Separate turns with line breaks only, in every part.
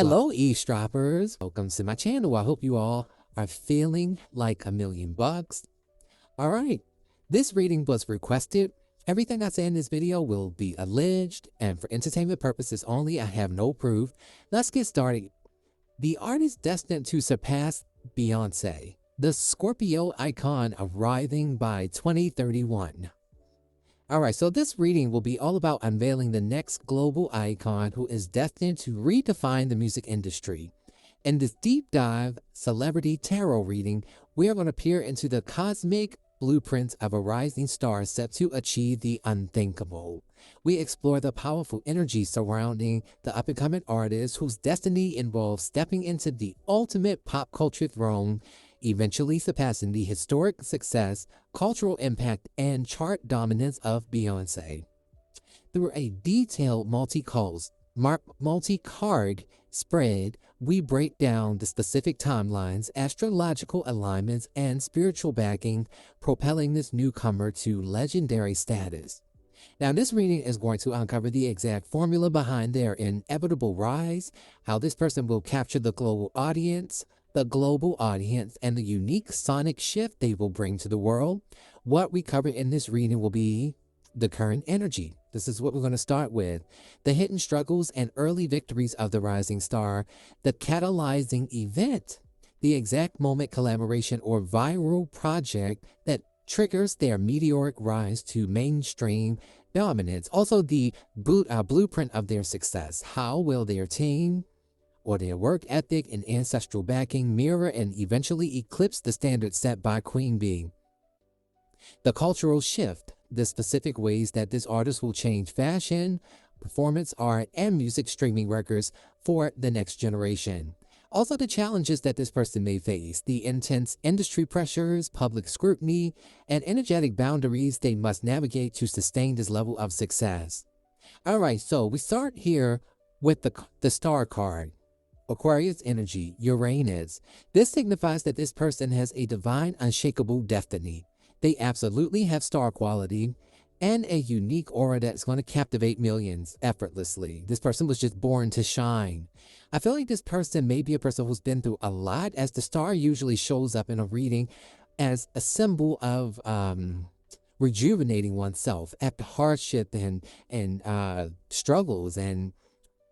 Hello, eavesdroppers. Welcome to my channel. I hope you all are feeling like $1,000,000. All right, this reading was requested. Everything I say in this video will be alleged and for entertainment purposes only. I have no proof. Let's get started. The artist destined to surpass Beyonce, the Scorpio icon arriving by 2031. All right, so this reading will be all about unveiling the next global icon who is destined to redefine the music industry. In this deep dive celebrity tarot reading, we are going to peer into the cosmic blueprints of a rising star set to achieve the unthinkable. We explore the powerful energy surrounding the up-and-coming artist whose destiny involves stepping into the ultimate pop culture throne, eventually surpassing the historic success, cultural impact, and chart dominance of Beyonce. Through a detailed multi-card spread, we break down the specific timelines, astrological alignments, and spiritual backing, propelling this newcomer to legendary status. Now, this reading is going to uncover the exact formula behind their inevitable rise, how this person will capture the global audience, and the unique sonic shift they will bring to the world. What we cover in this reading will be the current energy. This is what we're going to start with. The hidden struggles and early victories of the rising star, the catalyzing event, the exact moment collaboration or viral project that triggers their meteoric rise to mainstream dominance. Also, the blueprint of their success. How will their team or their work ethic and ancestral backing mirror and eventually eclipse the standard set by Queen Bee? The cultural shift, the specific ways that this artist will change fashion, performance art, and music streaming records for the next generation. Also, the challenges that this person may face, the intense industry pressures, public scrutiny, and energetic boundaries they must navigate to sustain this level of success. All right, so we start here with the star card. Aquarius energy, Uranus. This signifies that this person has a divine, unshakable destiny. They absolutely have star quality and a unique aura that's going to captivate millions effortlessly. This person was just born to shine. I feel like this person may be a person who's been through a lot, as the star usually shows up in a reading as a symbol of rejuvenating oneself after hardship and struggles and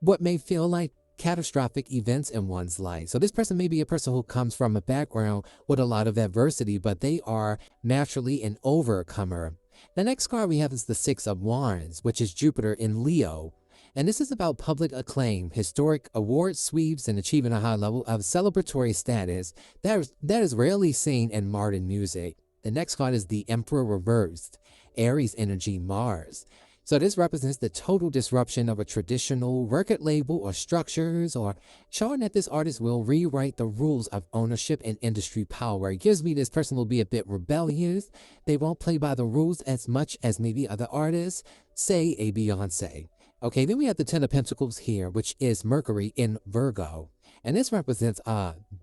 what may feel like catastrophic events in one's life. So this person may be a person who comes from a background with a lot of adversity, but they are naturally an overcomer. The next card we have is the Six of Wands, which is Jupiter in Leo. And this is about public acclaim, historic award sweeps, and achieving a high level of celebratory status that is rarely seen in modern music. The next card is the Emperor reversed, Aries energy, Mars. So this represents the total disruption of a traditional record label or structures, or showing that this artist will rewrite the rules of ownership and industry power. It gives me this person will be a bit rebellious. They won't play by the rules as much as maybe other artists, say a Beyonce. Okay, then we have the Ten of Pentacles here, which is Mercury in Virgo. And this represents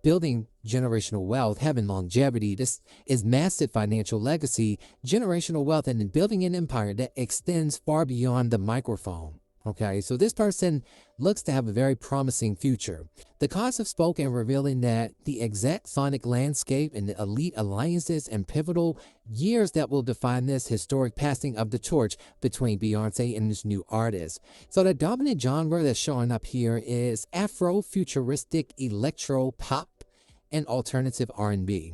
building generational wealth, having longevity. This is massive financial legacy, generational wealth, and building an empire that extends far beyond the microphone. Okay, so this person looks to have a very promising future. The cards have spoken, revealing that the exact sonic landscape and the elite alliances and pivotal years that will define this historic passing of the torch between Beyonce and this new artist. So the dominant genre that's showing up here is Afro-futuristic, electro, pop, and alternative R&B.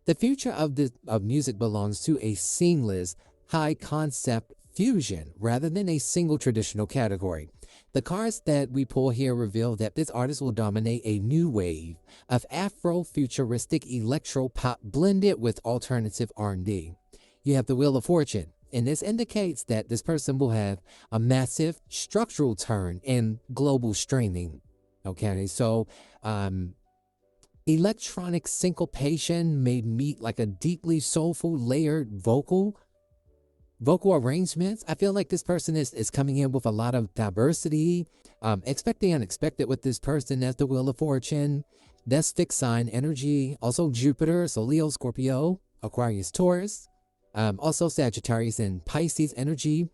The future of music belongs to a seamless, high-concept fusion rather than a single traditional category. The cards that we pull here reveal that this artist will dominate a new wave of Afro-futuristic electro-pop blended with alternative R&B. You have the Wheel of Fortune, and this indicates that this person will have a massive structural turn in global streaming. Okay, so electronic syncopation may meet like a deeply soulful layered vocal arrangements. I feel like this person is coming in with a lot of diversity. Expect the unexpected with this person as the Wheel of Fortune. That's fixed sign energy. Also Jupiter, so Leo, Scorpio, Aquarius, Taurus. Also Sagittarius and Pisces energy,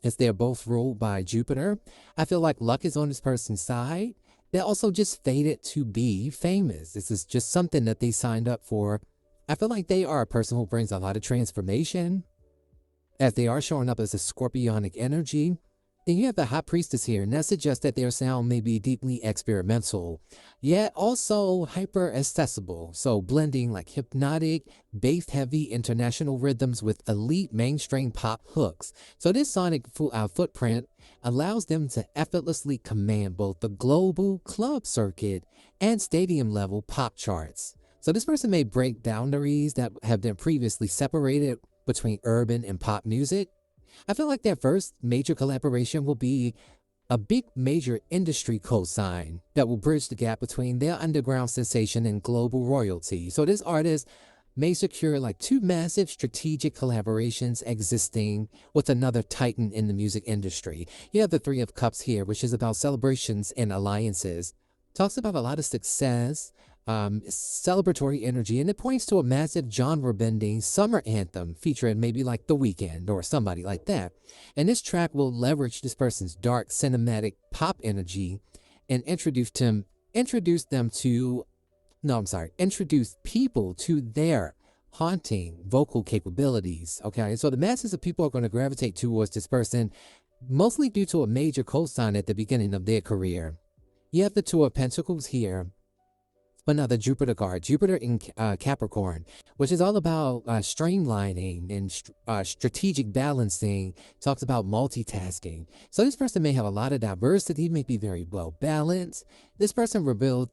as they're both ruled by Jupiter. I feel like luck is on this person's side. They also just fated to be famous. This is just something that they signed up for. I feel like they are a person who brings a lot of transformation, as they are showing up as a scorpionic energy. Then you have the High Priestess here, and that suggests that their sound may be deeply experimental, yet also hyper accessible. So blending like hypnotic, bass-heavy international rhythms with elite mainstream pop hooks. So this sonic footprint allows them to effortlessly command both the global club circuit and stadium-level pop charts. So this person may break boundaries that have been previously separated between urban and pop music. I feel like their first major collaboration will be a big major industry cosign that will bridge the gap between their underground sensation and global royalty. So this artist may secure like 2 massive strategic collaborations existing with another titan in the music industry. You have the Three of Cups here, which is about celebrations and alliances. Talks about a lot of success, celebratory energy, and it points to a massive genre-bending summer anthem featuring maybe like The Weeknd or somebody like that. And this track will leverage this person's dark cinematic pop energy and introduce people to their haunting vocal capabilities. Okay, so the masses of people are going to gravitate towards this person, mostly due to a major cosign at the beginning of their career. You have the Two of Pentacles here, another Jupiter card, Jupiter in Capricorn, which is all about streamlining and strategic balancing. Talks about multitasking. So this person may have a lot of diversity, may be very well balanced. This reveals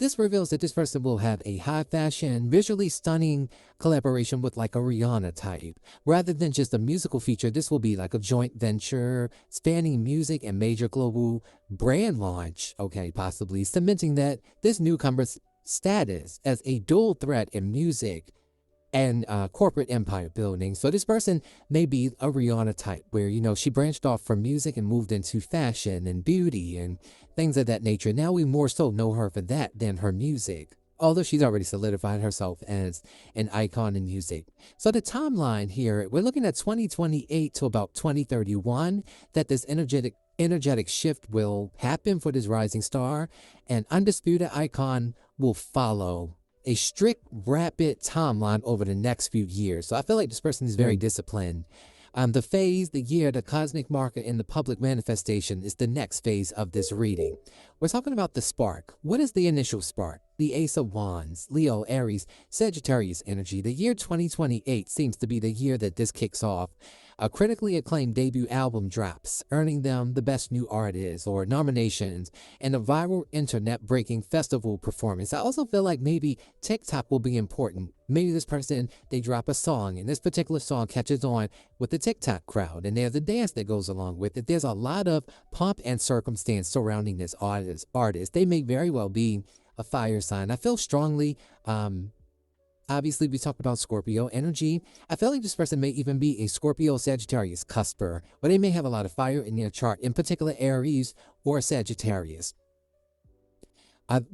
that this person will have a high fashion, visually stunning collaboration with like a Rihanna type. Rather than just a musical feature, this will be like a joint venture spanning music and major global brand launch. Okay, possibly cementing that this newcomer's status as a dual threat in music and corporate empire building. So this person may be a Rihanna type where, you know, she branched off from music and moved into fashion and beauty and things of that nature. Now we more so know her for that than her music, although she's already solidified herself as an icon in music. So the timeline here, we're looking at 2028 to about 2031 that this energetic shift will happen for this rising star, and undisputed icon will follow a strict, rapid timeline over the next few years. So I feel like this person is very disciplined. The phase, the year, the cosmic marker in the public manifestation is the next phase of this reading. We're talking about the spark. What is the initial spark? The Ace of Wands, Leo, Aries, Sagittarius energy. The year 2028 seems to be the year that this kicks off. A critically acclaimed debut album drops, earning them the Best New Artist or nominations, and a viral internet-breaking festival performance. I also feel like maybe TikTok will be important. Maybe this person, they drop a song, and this particular song catches on with the TikTok crowd, and there's a dance that goes along with it. There's a lot of pomp and circumstance surrounding this artist. They may very well be a fire sign. I feel strongly, obviously, we talked about Scorpio energy. I feel like this person may even be a Scorpio Sagittarius cusper, or they may have a lot of fire in their chart, in particular Aries or Sagittarius.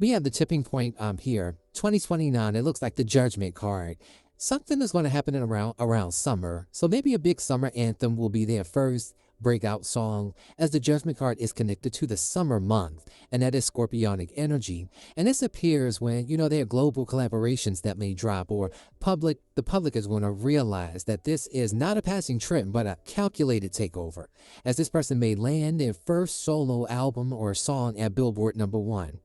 We have the tipping point here, 2029. It looks like the Judgment card. Something is going to happen around summer. So maybe a big summer anthem will be their first breakout song, as the Judgment card is connected to the summer month, and that is Scorpionic energy. And this appears when, you know, there are global collaborations that may drop, or the public is going to realize that this is not a passing trend, but a calculated takeover, as this person may land their first solo album or song at Billboard #1.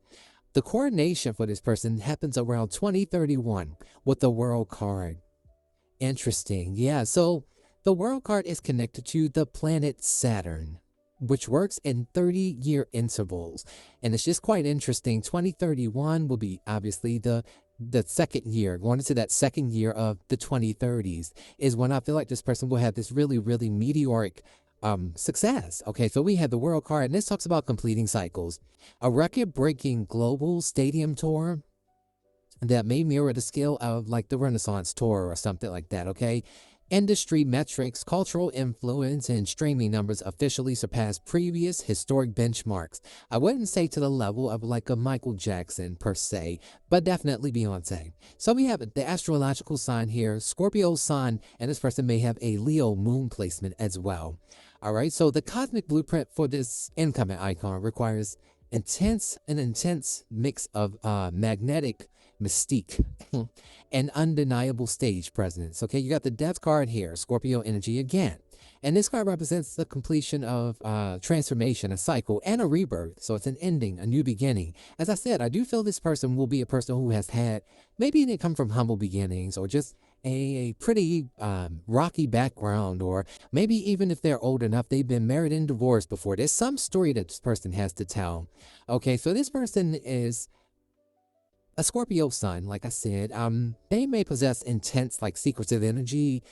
The coordination for this person happens around 2031 with the World card. Interesting. Yeah, so the World card is connected to the planet Saturn, which works in 30-year intervals. And it's just quite interesting. 2031 will be obviously the second year, going into that second year of the 2030s is when I feel like this person will have this really, really meteoric success. Okay, so we have the World card, and this talks about completing cycles. A record-breaking global stadium tour that may mirror the scale of like the Renaissance tour or something like that, okay? Industry metrics, cultural influence, and streaming numbers officially surpass previous historic benchmarks. I wouldn't say to the level of like a Michael Jackson per se, but definitely Beyonce. So we have the astrological sign here, Scorpio sun, and this person may have a Leo moon placement as well. All right, so the cosmic blueprint for this incoming icon requires an intense mix of magnetic mystique and undeniable stage presence. Okay, you got the death card here, Scorpio energy again. And this card represents the completion of transformation, a cycle, and a rebirth. So it's an ending, a new beginning. As I said, I do feel this person will be a person who has had, maybe they come from humble beginnings or just a pretty rocky background, or maybe even if they're old enough, they've been married and divorced before. There's some story that this person has to tell. Okay, so this person is a Scorpio sun, like I said. They may possess intense, like secretive energy,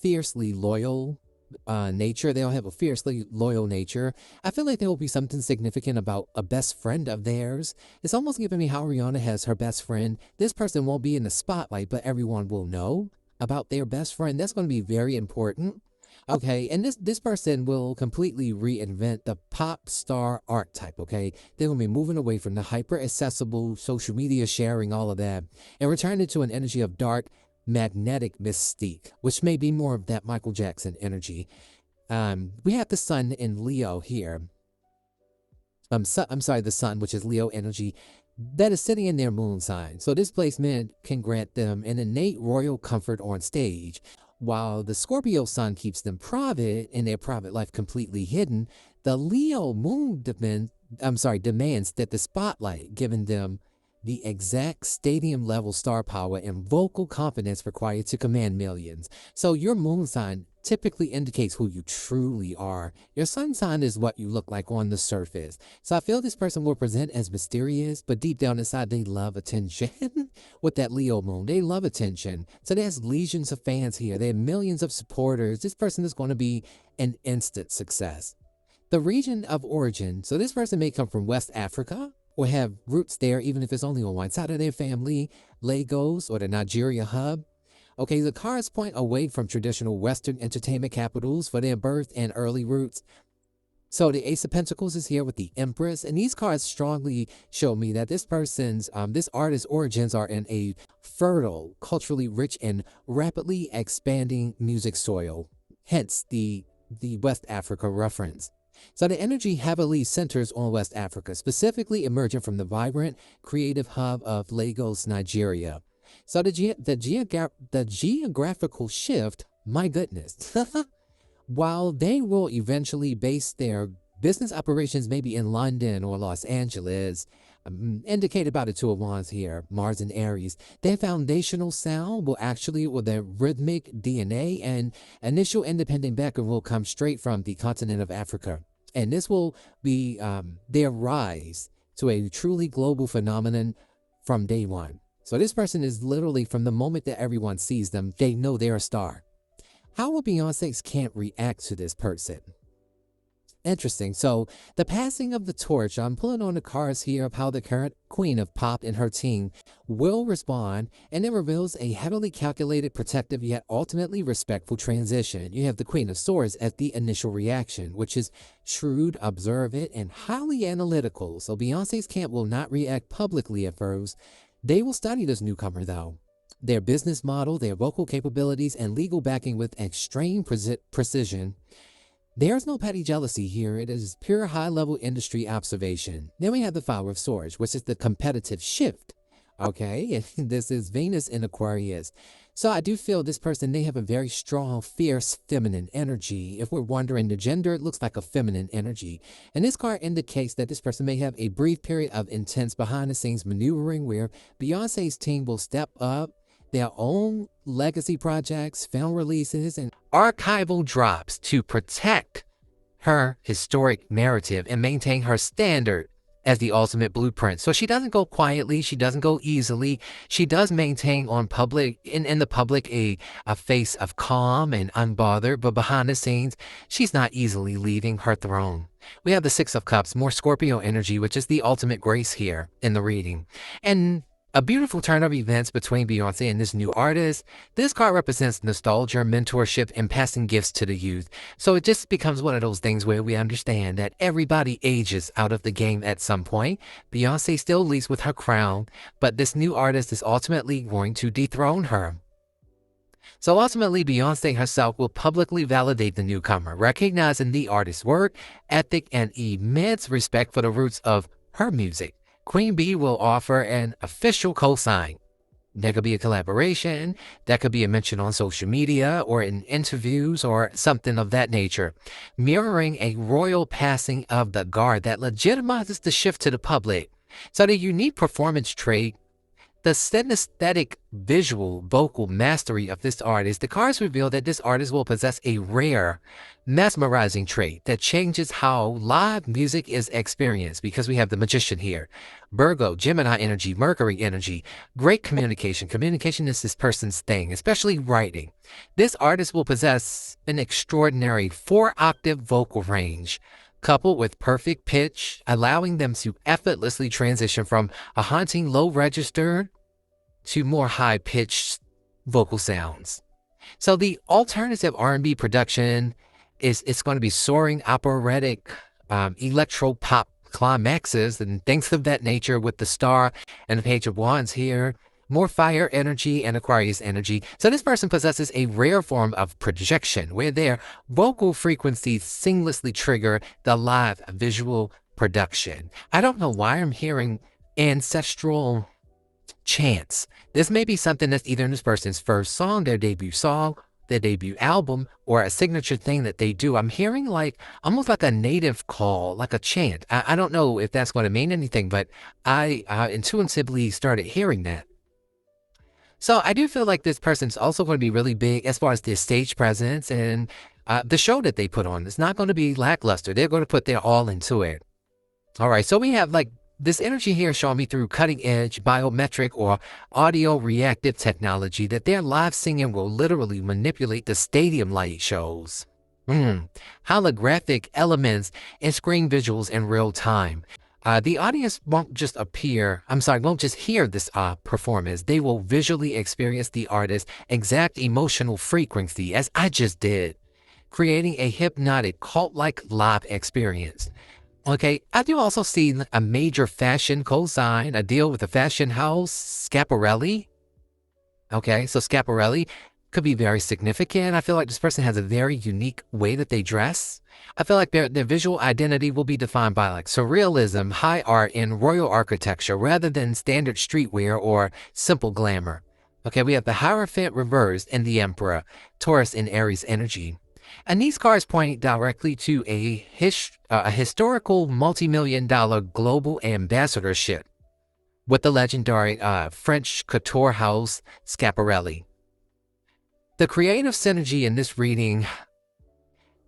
fiercely loyal nature. They'll have a fiercely loyal nature. I feel like there will be something significant about a best friend of theirs. It's almost giving me how Rihanna has her best friend. This person won't be in the spotlight, but everyone will know about their best friend. That's going to be very important. Okay, and this person will completely reinvent the pop star archetype, okay? They're going to be moving away from the hyper-accessible social media sharing, all of that, and returning to an energy of dark, magnetic mystique, which may be more of that Michael Jackson energy. We have the sun in Leo here. I'm sorry, the sun, which is Leo energy, that is sitting in their moon sign. So this placement can grant them an innate royal comfort on stage. While the Scorpio sun keeps them private in their private life completely hidden, the Leo moon demands that the spotlight, giving them the exact stadium level star power and vocal confidence required to command millions. So your moon sign typically indicates who you truly are. Your sun sign is what you look like on the surface. So I feel this person will present as mysterious, but deep down inside they love attention. With that Leo moon, they love attention. So there's legions of fans here. There are millions of supporters. This person is going to be an instant success. The region of origin. So this person may come from West Africa, or have roots there, even if it's only on one side of their family, Lagos or the Nigeria hub. Okay, the cards point away from traditional Western entertainment capitals for their birth and early roots. So the Ace of Pentacles is here with the Empress, and these cards strongly show me that this person's, this artist's origins are in a fertile, culturally rich, and rapidly expanding music soil. Hence the West Africa reference. So the energy heavily centers on West Africa, specifically emerging from the vibrant, creative hub of Lagos, Nigeria. So the geographical shift, my goodness, while they will eventually base their business operations maybe in London or Los Angeles, indicated by the Two of Wands here, Mars and Aries, their foundational sound will actually, with their rhythmic DNA and initial independent background, will come straight from the continent of Africa. And this will be their rise to a truly global phenomenon from day one. So this person is literally, from the moment that everyone sees them, they know they're a star. How will Beyonce's camp react to this person? Interesting. So the passing of the torch, I'm pulling on the cards here of how the current queen of pop and her team will respond, and it reveals a heavily calculated, protective, yet ultimately respectful transition. You have the Queen of Swords as the initial reaction, which is shrewd, observant, and highly analytical. So Beyonce's camp will not react publicly at first. They will study this newcomer, though. Their business model, their vocal capabilities, and legal backing with extreme precision. There's no petty jealousy here. It is pure high-level industry observation. Then we have the Five of Swords, which is the competitive shift. Okay, and this is Venus in Aquarius. So I do feel this person, they have a very strong, fierce, feminine energy. If we're wondering the gender, it looks like a feminine energy. And this card indicates that this person may have a brief period of intense behind-the-scenes maneuvering where Beyonce's team will step up their own legacy projects, film releases, and archival drops to protect her historic narrative and maintain her standard as the ultimate blueprint. So she doesn't go quietly, she doesn't go easily. She does maintain on public, in the public, a face of calm and unbothered, but behind the scenes, she's not easily leaving her throne. We have the Six of Cups, more Scorpio energy, which is the ultimate grace here in the reading. And a beautiful turn of events between Beyonce and this new artist. This card represents nostalgia, mentorship, and passing gifts to the youth. So it just becomes one of those things where we understand that everybody ages out of the game at some point. Beyonce still leads with her crown, but this new artist is ultimately going to dethrone her. So ultimately, Beyonce herself will publicly validate the newcomer, recognizing the artist's work, ethic, and immense respect for the roots of her music. Queen Bee will offer an official cosign. There could be a collaboration, that could be a mention on social media or in interviews or something of that nature, mirroring a royal passing of the guard that legitimizes the shift to the public. So the unique performance trait, the synesthetic visual vocal mastery of this artist, the cards reveal that this artist will possess a rare, mesmerizing trait that changes how live music is experienced, because we have the magician here. Virgo, Gemini energy, Mercury energy, great communication. Communication is this person's thing, especially writing. This artist will possess an extraordinary 4-octave vocal range, coupled with perfect pitch, allowing them to effortlessly transition from a haunting low register to more high-pitched vocal sounds. So the alternative R&B production it's going to be soaring operatic, electro-pop climaxes and things of that nature, with the star and the page of wands here. More fire energy and Aquarius energy. So this person possesses a rare form of projection where their vocal frequencies seamlessly trigger the live visual production. I don't know why I'm hearing ancestral chants. This may be something that's either in this person's first song, their debut album, or a signature thing that they do. I'm hearing like almost like a native call, like a chant. I don't know if that's going to mean anything, but I intuitively started hearing that. So I do feel like this person's also going to be really big as far as their stage presence and the show that they put on. It's not going to be lackluster. They're going to put their all into it. All right, so we have like this energy here showing me through cutting edge biometric or audio reactive technology that their live singing will literally manipulate the stadium light shows. Holographic elements and screen visuals in real time. The audience won't just hear this performance. They will visually experience the artist's exact emotional frequency, as I just did, creating a hypnotic, cult-like live experience. Okay, I do also see a major fashion cosign, a deal with a fashion house, Schiaparelli. Okay, so Schiaparelli could be very significant. I feel like this person has a very unique way that they dress. I feel like their visual identity will be defined by like surrealism, high art, and royal architecture rather than standard streetwear or simple glamour. Okay, we have the Hierophant reversed and the Emperor, Taurus and Aries energy. And these cards point directly to a historical multi-million-dollar global ambassadorship with the legendary French couture house Schiaparelli. The creative synergy in this reading,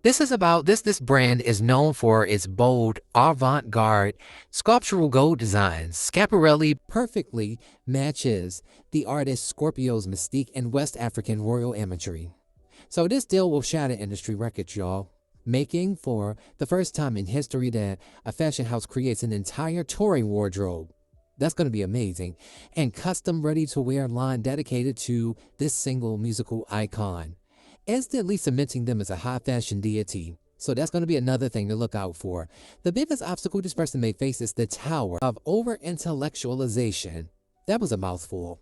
this brand is known for its bold, avant-garde, sculptural gold designs. Schiaparelli perfectly matches the artist Scorpio's mystique and West African royal imagery. So this deal will shatter industry records, y'all, making for the first time in history that a fashion house creates an entire touring wardrobe. That's going to be amazing. And custom ready-to-wear line dedicated to this single musical icon, instantly cementing them as a high fashion deity. So that's going to be another thing to look out for. The biggest obstacle this person may face is the tower of over-intellectualization. That was a mouthful.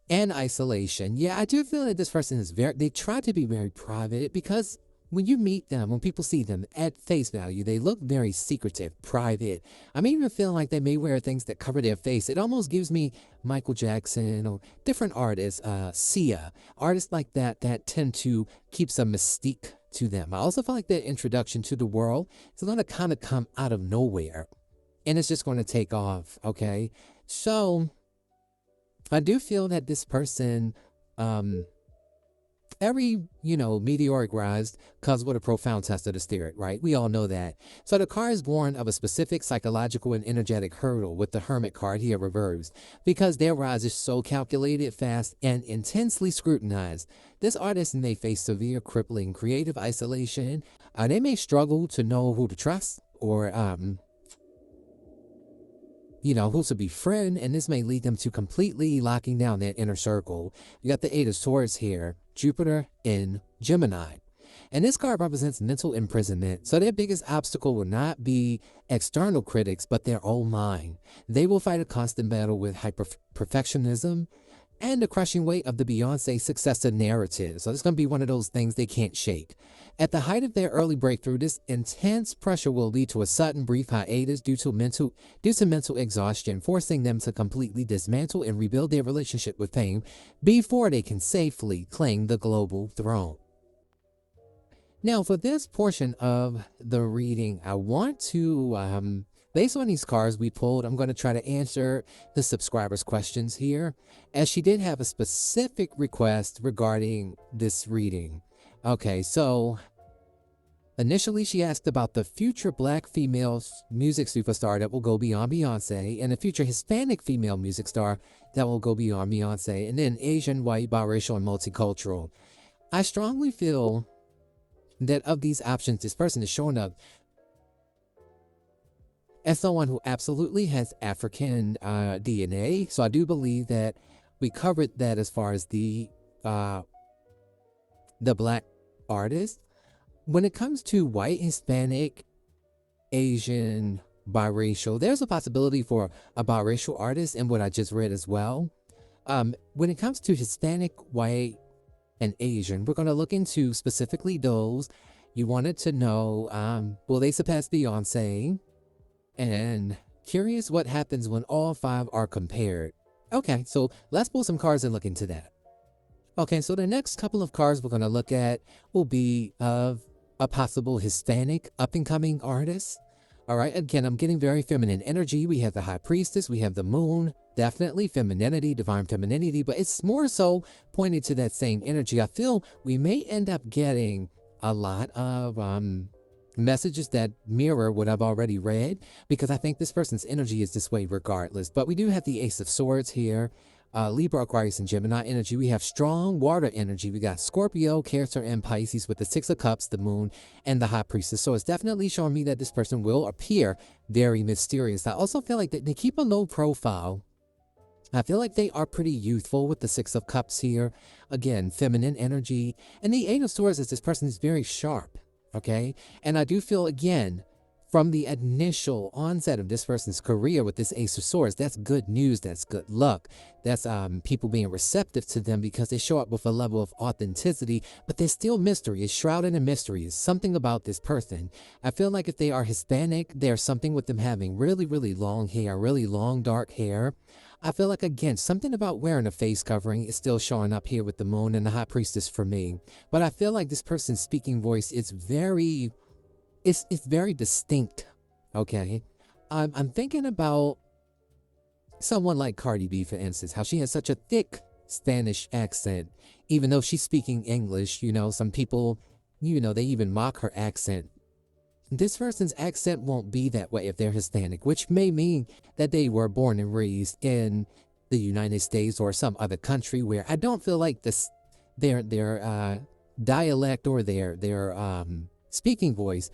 And isolation. Yeah, I do feel that this person is they try to be very private, because when you meet them, when people see them at face value, they look very secretive, private. I'm even feeling like they may wear things that cover their face. It almost gives me Michael Jackson or different artists, Sia, artists like that tend to keep some mystique to them. I also feel like their introduction to the world is going to kind of come out of nowhere, and it's just going to take off, okay? So I do feel that this person, every, meteoric rise comes with a profound test of the spirit, right? We all know that. So the card is born of a specific psychological and energetic hurdle with the Hermit card here reversed, because their rise is so calculated, fast, and intensely scrutinized. This artist may face severe, crippling creative isolation. They may struggle to know who to trust or, who to befriend, and this may lead them to completely locking down their inner circle. You got the Eight of Swords here, Jupiter in Gemini. And this card represents mental imprisonment. So their biggest obstacle will not be external critics, but their own mind. They will fight a constant battle with hyper-perfectionism and the crushing weight of the Beyonce successor narrative. So it's going to be one of those things they can't shake. At the height of their early breakthrough, this intense pressure will lead to a sudden brief hiatus due to mental exhaustion, forcing them to completely dismantle and rebuild their relationship with fame before they can safely claim the global throne. Now, for this portion of the reading, I want to, based on these cards we pulled, I'm going to try to answer the subscribers' questions here, as she did have a specific request regarding this reading. Okay, so initially she asked about the future black female music superstar that will go beyond Beyonce, and the future Hispanic female music star that will go beyond Beyonce, and then Asian, white, biracial, and multicultural. I strongly feel that of these options, this person is showing up as someone who absolutely has African DNA. So I do believe that we covered that as far as the black artist. When it comes to white, Hispanic, Asian, biracial, there's a possibility for a biracial artist in what I just read as well. When it comes to Hispanic, white, and Asian, we're going to look into specifically those. You wanted to know, will they surpass Beyonce? And curious what happens when all five are compared. Okay, so let's pull some cards and look into that. Okay, so the next couple of cards we're going to look at will be of a possible Hispanic up-and-coming artist. All right, again, I'm getting very feminine energy. We have the High Priestess, we have the Moon, definitely femininity, divine femininity, but it's more so pointing to that same energy. I feel we may end up getting a lot of messages that mirror what I've already read, because I think this person's energy is this way regardless. But we do have the Ace of Swords here, Libra, Aquarius, and Gemini energy. We have strong water energy. We got Scorpio, Cancer, and Pisces with the Six of Cups, the Moon, and the High Priestess. So it's definitely showing me that this person will appear very mysterious. I also feel like they keep a low profile. I feel like they are pretty youthful with the Six of Cups here. Again, feminine energy. And the Eight of Swords is this person is very sharp, okay? And I do feel, again, from the initial onset of this person's career with this Ace of Swords, that's good news, that's good luck. That's people being receptive to them because they show up with a level of authenticity, but there's still mystery. It's shrouded in mystery. It's something about this person. I feel like if they are Hispanic, there's something with them having really, really long hair, really long dark hair. I feel like, again, something about wearing a face covering is still showing up here with the Moon and the High Priestess for me. But I feel like this person's speaking voice is very... It's very distinct, okay? I'm thinking about someone like Cardi B, for instance, how she has such a thick Spanish accent, even though she's speaking English. You know, some people, you know, they even mock her accent. This person's accent won't be that way if they're Hispanic, which may mean that they were born and raised in the United States or some other country where I don't feel like their dialect or their speaking voice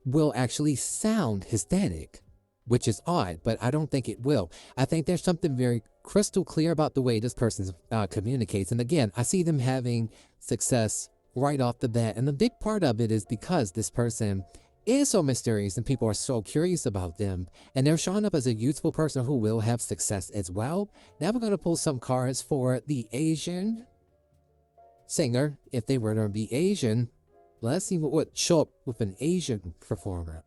will actually sound Hispanic, which is odd, but I don't think it will. I think there's something very crystal clear about the way this person communicates. And again, I see them having success right off the bat. And the big part of it is because this person is so mysterious and people are so curious about them. And they're showing up as a youthful person who will have success as well. Now we're going to pull some cards for the Asian singer. If they were to be Asian, let's see what would show up with an Asian performer.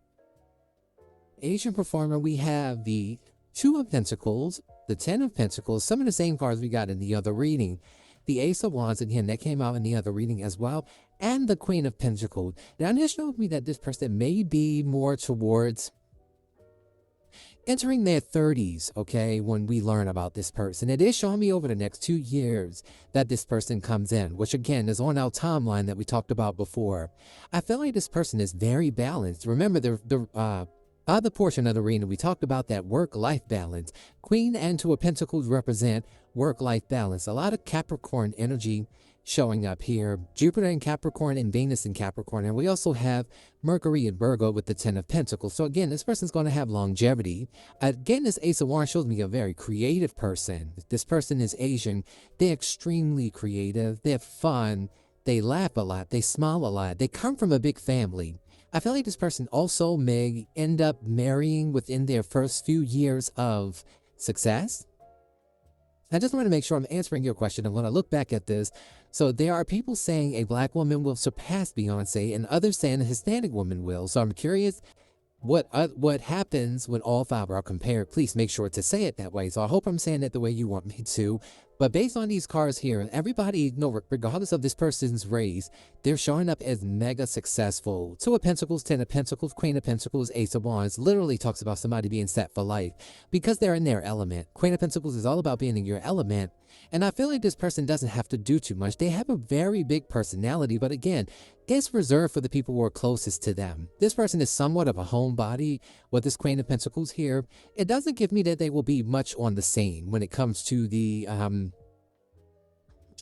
Asian performer, we have the Two of Pentacles, the Ten of Pentacles, some of the same cards we got in the other reading. The Ace of Wands, again, that came out in the other reading as well, and the Queen of Pentacles. Now, this shows me that this person may be more towards entering their 30s, okay, when we learn about this person. It is showing me over the next 2 years that this person comes in, which again is on our timeline that we talked about before. I feel like this person is very balanced. Remember, the other portion of the reading, we talked about that work-life balance. Queen and Two of Pentacles represent work-life balance. A lot of Capricorn energy showing up here. Jupiter in Capricorn and Venus in Capricorn. And we also have Mercury in Virgo with the Ten of Pentacles. So again, this person's going to have longevity. Again, this Ace of Wands shows me a very creative person. This person is Asian. They're extremely creative. They're fun. They laugh a lot. They smile a lot. They come from a big family. I feel like this person also may end up marrying within their first few years of success. I just want to make sure I'm answering your question. I'm going to look back at this. So there are people saying a black woman will surpass Beyonce and others saying a Hispanic woman will. So I'm curious what happens when all five are compared. Please make sure to say it that way. So I hope I'm saying it the way you want me to. But based on these cards here, everybody, you know, regardless of this person's race, they're showing up as mega successful. Two of Pentacles, Ten of Pentacles, Queen of Pentacles, Ace of Wands literally talks about somebody being set for life because they're in their element. Queen of Pentacles is all about being in your element. And I feel like this person doesn't have to do too much. They have a very big personality, but again, it's reserved for the people who are closest to them. This person is somewhat of a homebody with this Queen of Pentacles here. It doesn't give me that they will be much on the scene when it comes to the,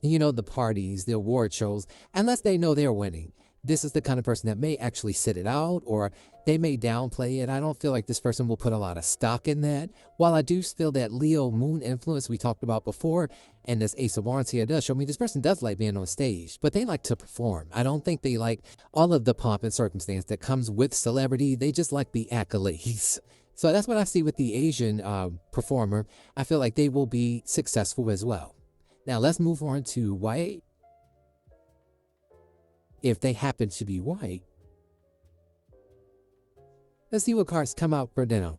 you know, the parties, the award shows, unless they know they're winning. This is the kind of person that may actually sit it out, or they may downplay it. I don't feel like this person will put a lot of stock in that. While I do feel that Leo moon influence we talked about before, and this Ace of Wands here does show me this person does like being on stage, but they like to perform. I don't think they like all of the pomp and circumstance that comes with celebrity. They just like the accolades. So that's what I see with the Asian performer. I feel like they will be successful as well. Now let's move on to white. If they happen to be white, let's see what cards come out for them.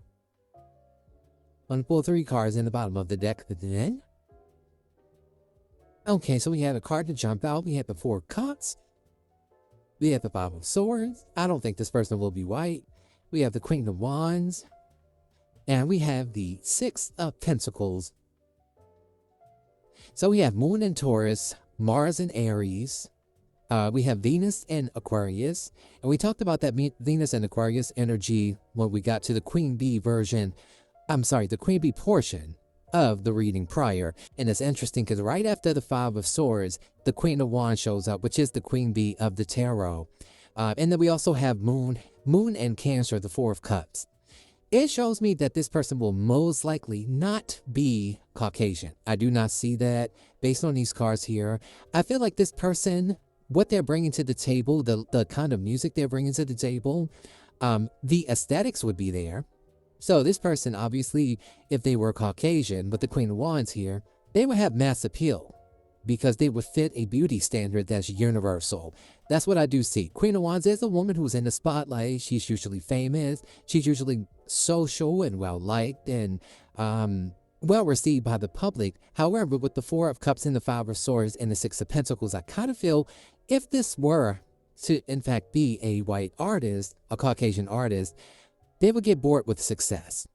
Unpull 3 cards in the bottom of the deck then. Okay, so we had a card to jump out. We had the 4 of Cups. We have the 5 of Swords. I don't think this person will be white. We have the Queen of Wands. And we have the 6 of Pentacles. So we have Moon in Taurus, Mars in Aries. We have Venus and Aquarius. And we talked about that Venus and Aquarius energy when we got to the Queen Bee version. I'm sorry, the Queen Bee portion of the reading prior. And it's interesting because right after the 5 of Swords, the Queen of Wands shows up, which is the Queen Bee of the Tarot. And then we also have Moon and Cancer, the 4 of Cups. It shows me that this person will most likely not be Caucasian. I do not see that based on these cards here. I feel like this person, what they're bringing to the table, the kind of music they're bringing to the table, the aesthetics would be there. So this person, obviously, if they were Caucasian, with the Queen of Wands here, they would have mass appeal because they would fit a beauty standard that's universal. That's what I do see. Queen of Wands is a woman who's in the spotlight. She's usually famous. She's usually social and well-liked and well-received by the public. However, with the 4 of Cups and the 5 of Swords and the 6 of Pentacles, I kind of feel if this were to, in fact, be a white artist, a Caucasian artist, they would get bored with success.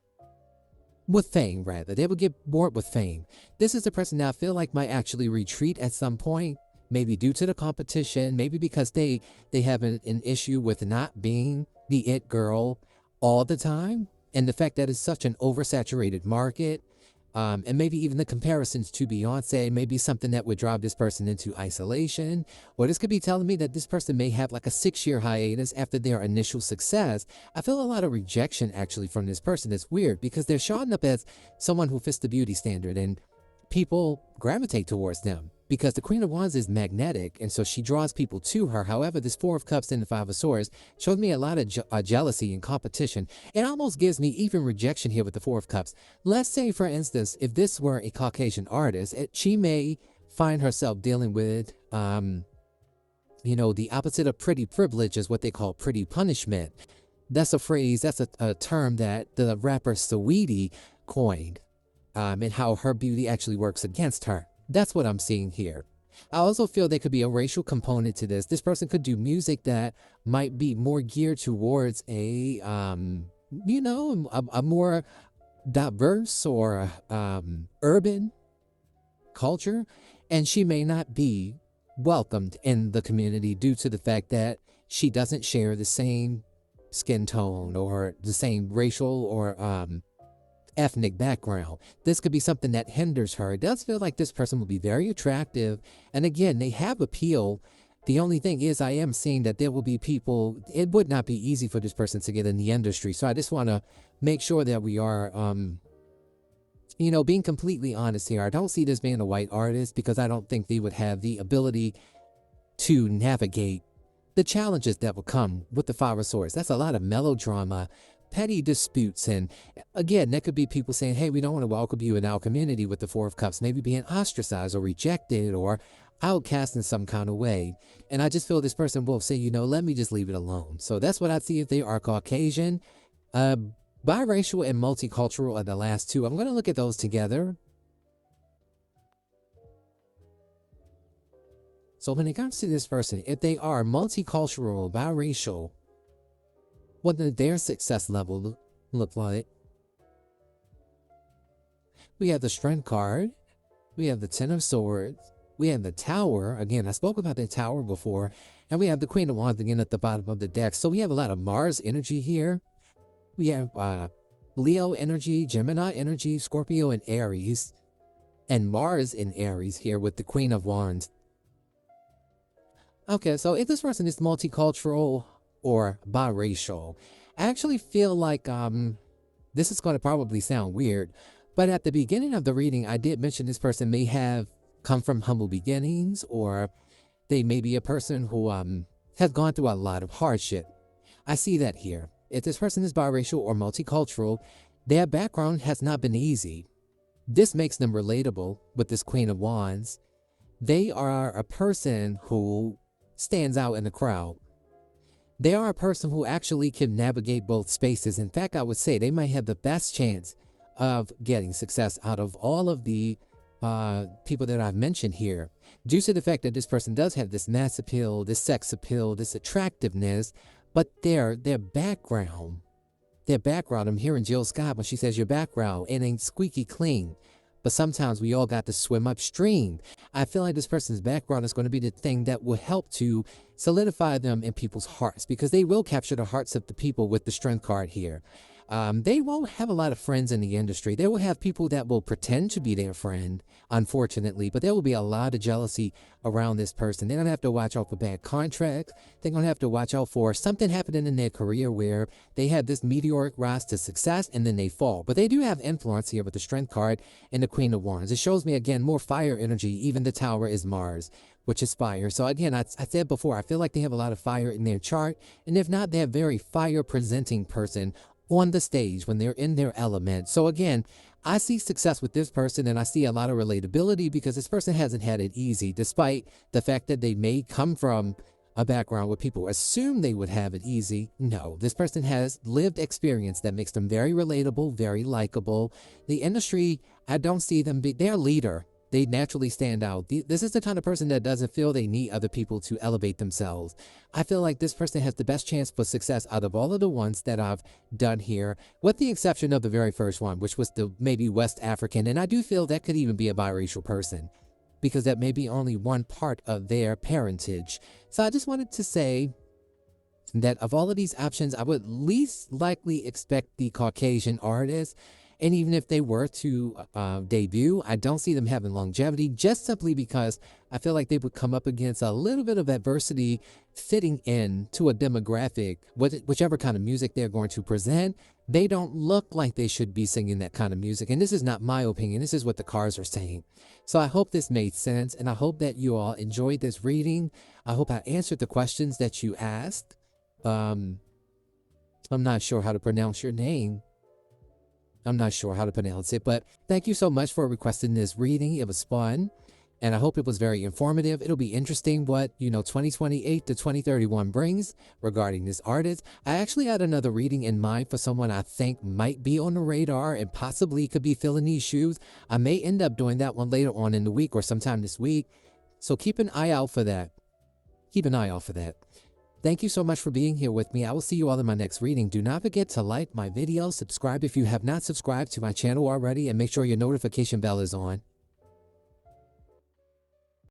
With fame, rather. They would get bored with fame. This is a person that I feel like might actually retreat at some point, maybe due to the competition, maybe because they have an issue with not being the it girl all the time, and the fact that it's such an oversaturated market, and maybe even the comparisons to Beyonce may be something that would drive this person into isolation. Or this could be telling me that this person may have like a 6-year hiatus after their initial success. I feel a lot of rejection actually from this person. It's weird because they're showing up as someone who fits the beauty standard and people gravitate towards them because the Queen of Wands is magnetic, and so she draws people to her. However, this 4 of Cups and the 5 of Swords shows me a lot of jealousy and competition. It almost gives me even rejection here with the 4 of Cups. Let's say, for instance, if this were a Caucasian artist, she may find herself dealing with, you know, the opposite of pretty privilege is what they call pretty punishment. That's a phrase, that's a term that the rapper Saweetie coined, and how her beauty actually works against her. That's what I'm seeing here. I also feel there could be a racial component to this. This person could do music that might be more geared towards a, you know, a more diverse or urban culture, and she may not be welcomed in the community due to the fact that she doesn't share the same skin tone or the same racial or ethnic background. This could be something that hinders her. It does feel like this person will be very attractive, and again, they have appeal. The only thing is, I am seeing that there will be people, it would not be easy for this person to get in the industry. So I just want to make sure that we are, you know, being completely honest here. I don't see this being a white artist because I don't think they would have the ability to navigate the challenges that will come with the 5 of Swords. That's a lot of melodrama, petty disputes. And again, that could be people saying, hey, we don't want to welcome you in our community with the Four of Cups, maybe being ostracized or rejected or outcast in some kind of way. And I just feel this person will say, let me just leave it alone. So that's what I see if they are Caucasian. Biracial and multicultural are the last two. I'm going to look at those together. So when it comes to this person, if they are multicultural, biracial, what does their success level look like? We have the Strength card. We have the Ten of Swords. We have the Tower. Again, I spoke about the Tower before. And we have the Queen of Wands again at the bottom of the deck. So we have a lot of Mars energy here. We have Leo energy, Gemini energy, Scorpio and Aries. And Mars in Aries here with the Queen of Wands. Okay, so if this person is multicultural or biracial, I actually feel like this is going to probably sound weird, but at the beginning of the reading, I did mention this person may have come from humble beginnings, or they may be a person who has gone through a lot of hardship. I see that here. If this person is biracial or multicultural, their background has not been easy. This makes them relatable with this Queen of Wands. They are a person who stands out in the crowd. They are a person who actually can navigate both spaces. In fact, I would say they might have the best chance of getting success out of all of the people that I've mentioned here, due to the fact that this person does have this mass appeal, this sex appeal, this attractiveness, but their background, I'm hearing Jill Scott when she says your background, it ain't squeaky clean. But sometimes we all got to swim upstream. I feel like this person's background is going to be the thing that will help to solidify them in people's hearts, because they will capture the hearts of the people with the Strength card here. They won't have a lot of friends in the industry. They will have people that will pretend to be their friend, unfortunately, but there will be a lot of jealousy around this person. They're going to have to watch out for bad contracts. They're going to have to watch out for something happening in their career where they have this meteoric rise to success and then they fall. But they do have influence here with the Strength card and the Queen of Wands. It shows me, again, more fire energy. Even the Tower is Mars, which is fire. So again, I said before, I feel like they have a lot of fire in their chart. And if not, they're a very fire presenting person on the stage when they're in their element. So again, I see success with this person, and I see a lot of relatability because this person hasn't had it easy, despite the fact that they may come from a background where people assume they would have it easy. No, this person has lived experience that makes them very relatable, very likable. The industry, I don't see them be, they're a leader. They naturally stand out. This is the kind of person that doesn't feel they need other people to elevate themselves. I feel like this person has the best chance for success out of all of the ones that I've done here, with the exception of the very first one, which was the maybe West African. And I do feel that could even be a biracial person, because that may be only one part of their parentage. So I just wanted to say that of all of these options, I would least likely expect the Caucasian artist. And even if they were to debut, I don't see them having longevity, just simply because I feel like they would come up against a little bit of adversity fitting in to a demographic, whichever kind of music they're going to present. They don't look like they should be singing that kind of music. And this is not my opinion. This is what the cards are saying. So I hope this made sense, and I hope that you all enjoyed this reading. I hope I answered the questions that you asked. I'm not sure how to pronounce your name. I'm not sure how to pronounce it, but thank you so much for requesting this reading. It was fun, and I hope it was very informative. It'll be interesting what, 2028 to 2031 brings regarding this artist. I actually had another reading in mind for someone I think might be on the radar and possibly could be filling these shoes. I may end up doing that one later on in the week or sometime this week, so keep an eye out for that. Keep an eye out for that. Thank you so much for being here with me. I will see you all in my next reading. Do not forget to like my video, subscribe if you have not subscribed to my channel already, and make sure your notification bell is on.